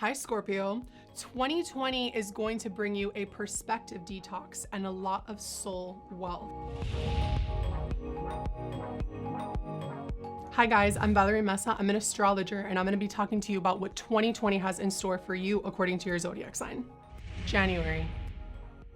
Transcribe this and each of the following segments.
Hi, Scorpio. 2020 is going to bring you a perspective detox and a lot of soul wealth. Hi guys, I'm Valerie Mesa. I'm an astrologer and I'm going to be talking to you about what 2020 has in store for you according to your zodiac sign. January.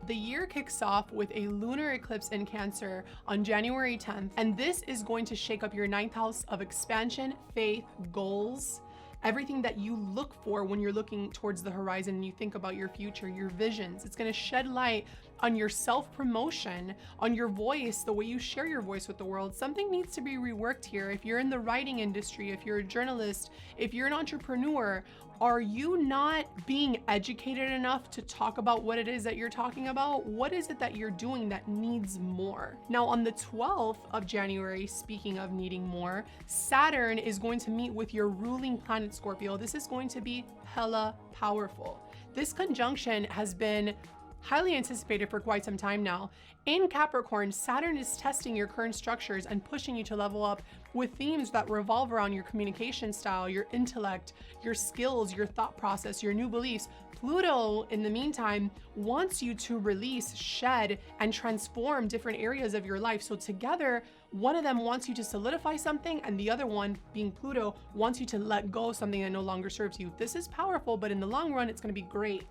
The year kicks off with a lunar eclipse in Cancer on January 10th, and this is going to shake up your 9th house of expansion, faith, goals, everything that you look for when you're looking towards the horizon and you think about your future, your visions. It's going to shed light on your self-promotion, on your voice, the way you share your voice with the world. Something needs to be reworked here. If you're in the writing industry, if you're a journalist, if you're an entrepreneur, are you not being educated enough to talk about what it is that you're talking about? What is it that you're doing that needs more? Now, on the 12th of January, speaking of needing more, Saturn is going to meet with your ruling planet Scorpio. This is going to be hella powerful. This conjunction has been highly anticipated for quite some time now. In Capricorn, Saturn is testing your current structures and pushing you to level up with themes that revolve around your communication style, your intellect, your skills, your thought process, your new beliefs. Pluto, in the meantime, wants you to release, shed, and transform different areas of your life. So together, one of them wants you to solidify something, and the other one, being Pluto, wants you to let go of something that no longer serves you. This is powerful, but in the long run, it's going to be great.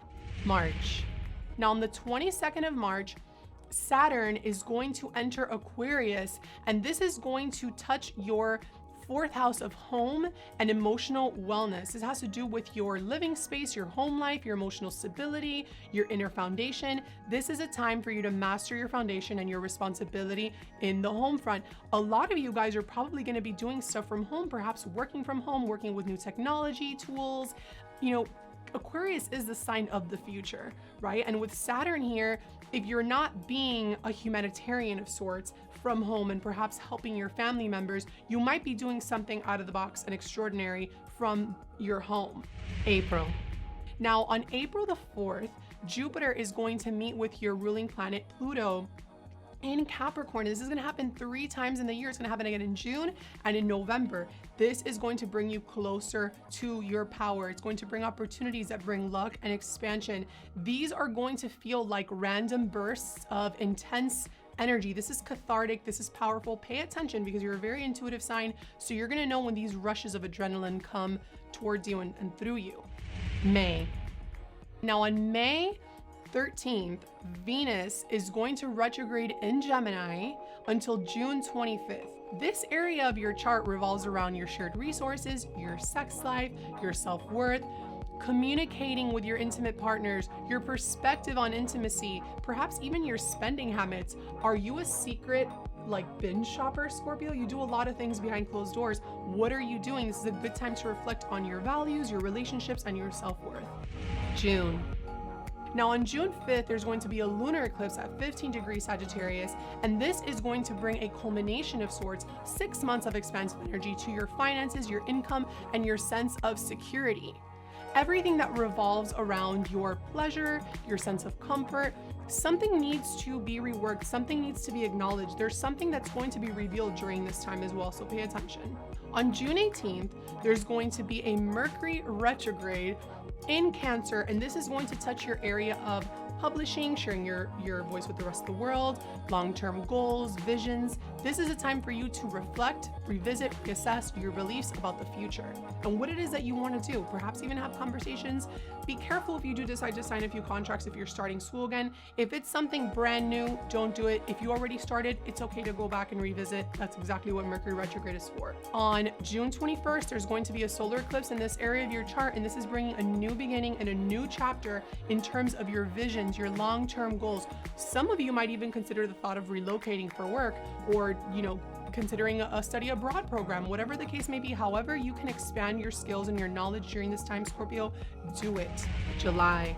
March. Now, on the 22nd of March, Saturn is going to enter Aquarius, and this is going to touch your 4th house of home and emotional wellness. This has to do with your living space, your home life, your emotional stability, your inner foundation. This is a time for you to master your foundation and your responsibility in the home front. A lot of you guys are probably going to be doing stuff from home, perhaps working from home, working with new technology tools. Aquarius is the sign of the future, right? And with Saturn here, if you're not being a humanitarian of sorts from home and perhaps helping your family members, you might be doing something out of the box and extraordinary from your home. April. Now, on April the 4th, Jupiter is going to meet with your ruling planet Pluto in Capricorn. This is going to happen 3 times in the year. It's going to happen again in June and in November. This is going to bring you closer to your power. It's going to bring opportunities that bring luck and expansion. These are going to feel like random bursts of intense energy. This is cathartic. This is powerful. Pay attention because you're a very intuitive sign. So you're going to know when these rushes of adrenaline come towards you and through you. May. Now on May 13th, Venus is going to retrograde in Gemini until June 25th. This area of your chart revolves around your shared resources, your sex life, your self-worth, communicating with your intimate partners, your perspective on intimacy, perhaps even your spending habits. Are you a secret binge shopper, Scorpio? You do a lot of things behind closed doors. What are you doing? This is a good time to reflect on your values, your relationships, and your self-worth. June. Now on June 5th, there's going to be a lunar eclipse at 15 degrees Sagittarius, and this is going to bring a culmination of sorts, 6 months of expansive energy to your finances, your income, and your sense of security. Everything that revolves around your pleasure, your sense of comfort, something needs to be reworked, something needs to be acknowledged. There's something that's going to be revealed during this time as well, so pay attention. On June 18th, there's going to be a Mercury retrograde in Cancer, and this is going to touch your area of publishing, sharing your voice with the rest of the world, long-term goals, visions. This is a time for you to reflect, revisit, reassess your beliefs about the future and what it is that you want to do. Perhaps even have conversations. Be careful if you do decide to sign a few contracts if you're starting school again. If it's something brand new, don't do it. If you already started, it's okay to go back and revisit. That's exactly what Mercury retrograde is for. On June 21st, there's going to be a solar eclipse in this area of your chart, and this is bringing a new beginning and a new chapter in terms of your visions, your long-term goals. Some of you might even consider the thought of relocating for work or, considering a study abroad program, whatever the case may be. However you can expand your skills and your knowledge during this time, Scorpio, do it. July.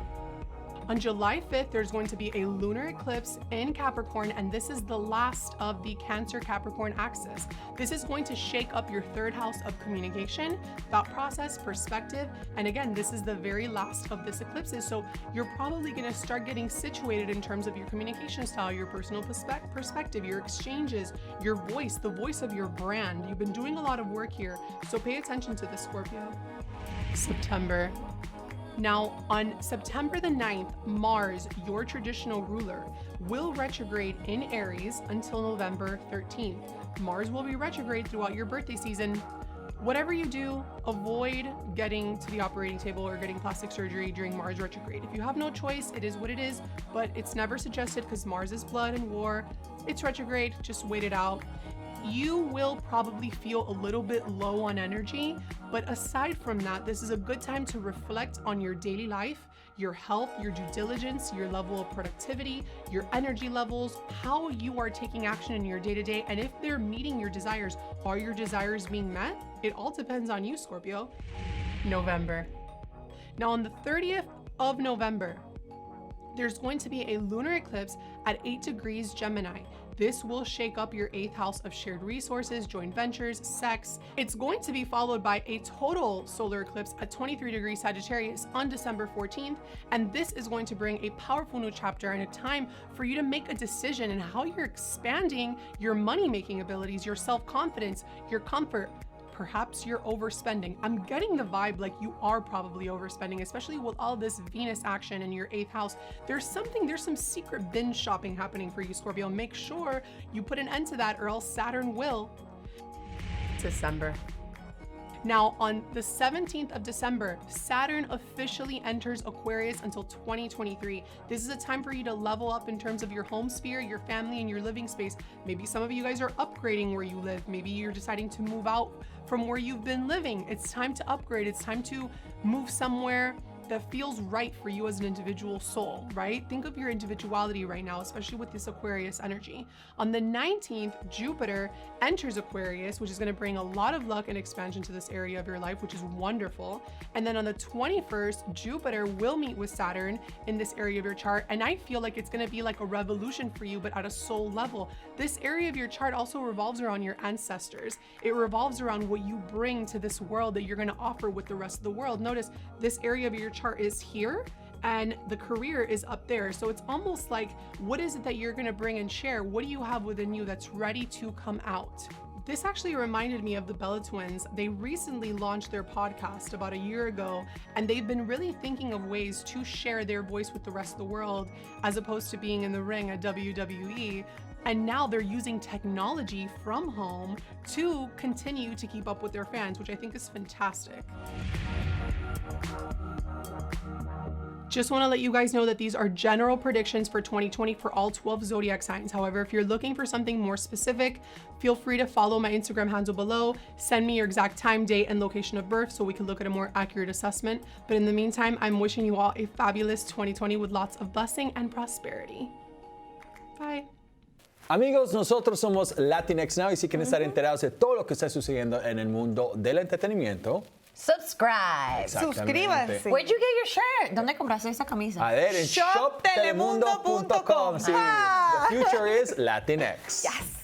On July 5th, there's going to be a lunar eclipse in Capricorn, and this is the last of the Cancer-Capricorn axis. This is going to shake up your 3rd house of communication, thought process, perspective, and again, this is the very last of this eclipses, so you're probably going to start getting situated in terms of your communication style, your personal perspective, your exchanges, your voice, the voice of your brand. You've been doing a lot of work here, so pay attention to this, Scorpio. September. Now, on September the 9th, Mars, your traditional ruler, will retrograde in Aries until November 13th. Mars will be retrograde throughout your birthday season. Whatever you do, avoid getting to the operating table or getting plastic surgery during Mars retrograde. If you have no choice, it is what it is, but it's never suggested because Mars is blood and war. It's retrograde, just wait it out. You will probably feel a little bit low on energy, but aside from that, this is a good time to reflect on your daily life, your health, your due diligence, your level of productivity, your energy levels, how you are taking action in your day-to-day, and if they're meeting your desires. Are your desires being met? It all depends on you, Scorpio. November. Now on the 30th of November, there's going to be a lunar eclipse at 8 degrees Gemini. This will shake up your 8th house of shared resources, joint ventures, sex. It's going to be followed by a total solar eclipse at 23 degrees Sagittarius on December 14th. And this is going to bring a powerful new chapter and a time for you to make a decision in how you're expanding your money-making abilities, your self-confidence, your comfort. Perhaps you're overspending. I'm getting the vibe like you are probably overspending, especially with all this Venus action in your 8th house. There's some secret binge shopping happening for you, Scorpio. Make sure you put an end to that or else Saturn will. December. Now, on the 17th of December, Saturn officially enters Aquarius until 2023. This is a time for you to level up in terms of your home sphere, your family, and your living space. Maybe some of you guys are upgrading where you live. Maybe you're deciding to move out from where you've been living. It's time to upgrade. It's time to move somewhere that feels right for you as an individual soul, right? Think of your individuality right now, especially with this Aquarius energy. On the 19th, Jupiter enters Aquarius, which is going to bring a lot of luck and expansion to this area of your life, which is wonderful. And then on the 21st, Jupiter will meet with Saturn in this area of your chart. And I feel like it's going to be like a revolution for you, but at a soul level. This area of your chart also revolves around your ancestors. It revolves around what you bring to this world that you're going to offer with the rest of the world. Notice this area of your chart is here and the career is up there. So it's almost like, what is it that you're going to bring and share? What do you have within you that's ready to come out? This actually reminded me of the Bella Twins. They recently launched their podcast about a year ago, and they've been really thinking of ways to share their voice with the rest of the world as opposed to being in the ring at WWE. And now they're using technology from home to continue to keep up with their fans, which I think is fantastic. Just want to let you guys know that these are general predictions for 2020 for all 12 zodiac signs. However, if you're looking for something more specific, feel free to follow my Instagram handle below. Send me your exact time, date, and location of birth so we can look at a more accurate assessment. But in the meantime, I'm wishing you all a fabulous 2020 with lots of blessing and prosperity. Bye. Amigos, nosotros somos Latinx Now y si quieren estar enterados de todo lo que está sucediendo en el mundo del entretenimiento, subscribe. Suscríbanse. Where'd you get your shirt? ¿Dónde compraste esa camisa? a ver en shoptelemundo.com. Sí, the future is Latinx. Yes.